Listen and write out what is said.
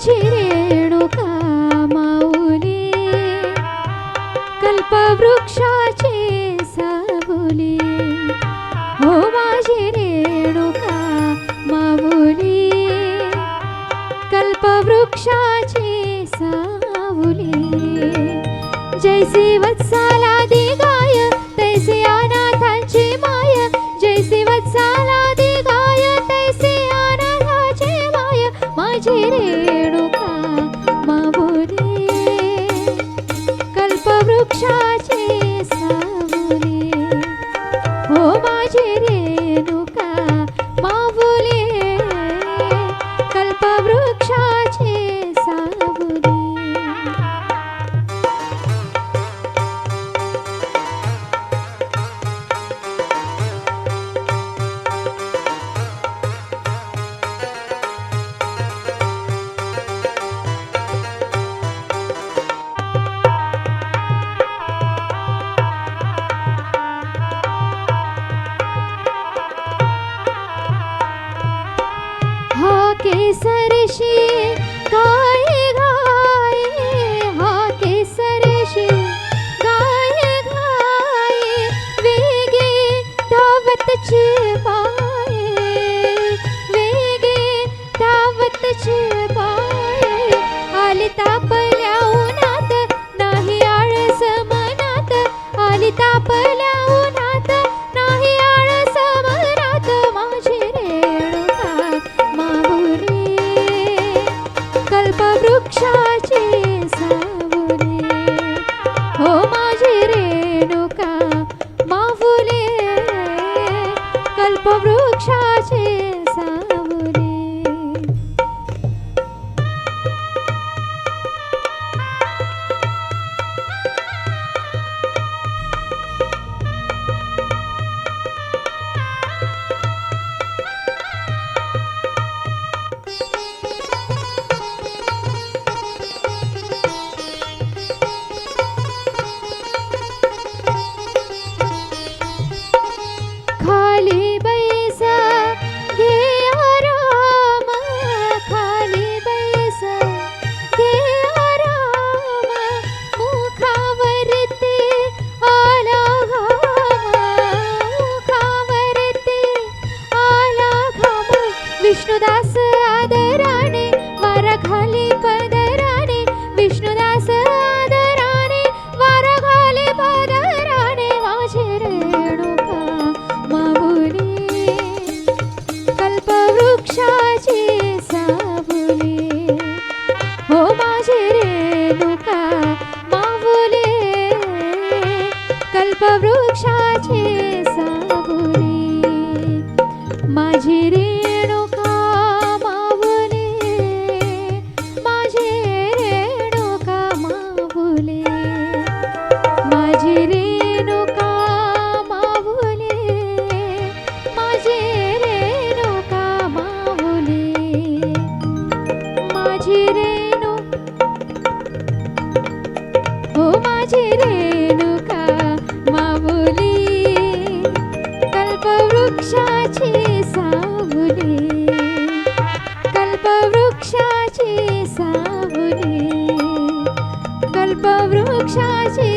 माझी रेणुका माऊली कल्पवृक्षाची सावली हो माझी रेणुका माऊली कल्पवृक्षाची सावली जैसी वत्साला दी गाय तैसी अनाथांची माय जैसी वत्साला दी गाय तैसी अनाथांची माय माझी रेणुका माऊली कल्पवृक्षाची सावली हो माझी रेणुका माऊली कल्पवृक्षाची सावली केसरशी गाय गाय हा केसरशी गाय गाय वेगे धावतची पाय वेगे धावतची पाय आली तापल्या उन्हात नाही आळस मनात आली तापल्या उन्हात नाही आळस मनात माझी रेणुका माऊली कल्पवृक्षाची सावली हो माझी रेणुका माऊली कल्पवृक्षाची सावली खाली बैस घे आराम खाली बैस घे आराम मुखावरती आला घाम मुखावरती आला घाम विष्णुदास आदराने वारा खाली पदराने विष्णुदास आदराने वारा खाली पदराने माझी रेणुका माऊली कल्पवृक्षाची सावली हो माझी रेणुका माऊली कल्पवृक्षाची सावली माझी रेणुका माऊली माझी रेणुका माऊली माझी रेणुका माऊली माझी रेणुका माऊली माझी रेणु हो माझी रेणुका माऊली कल्पवृक्षाची सावली कल्पवृक्षाची सावली कल्पवृक्षाची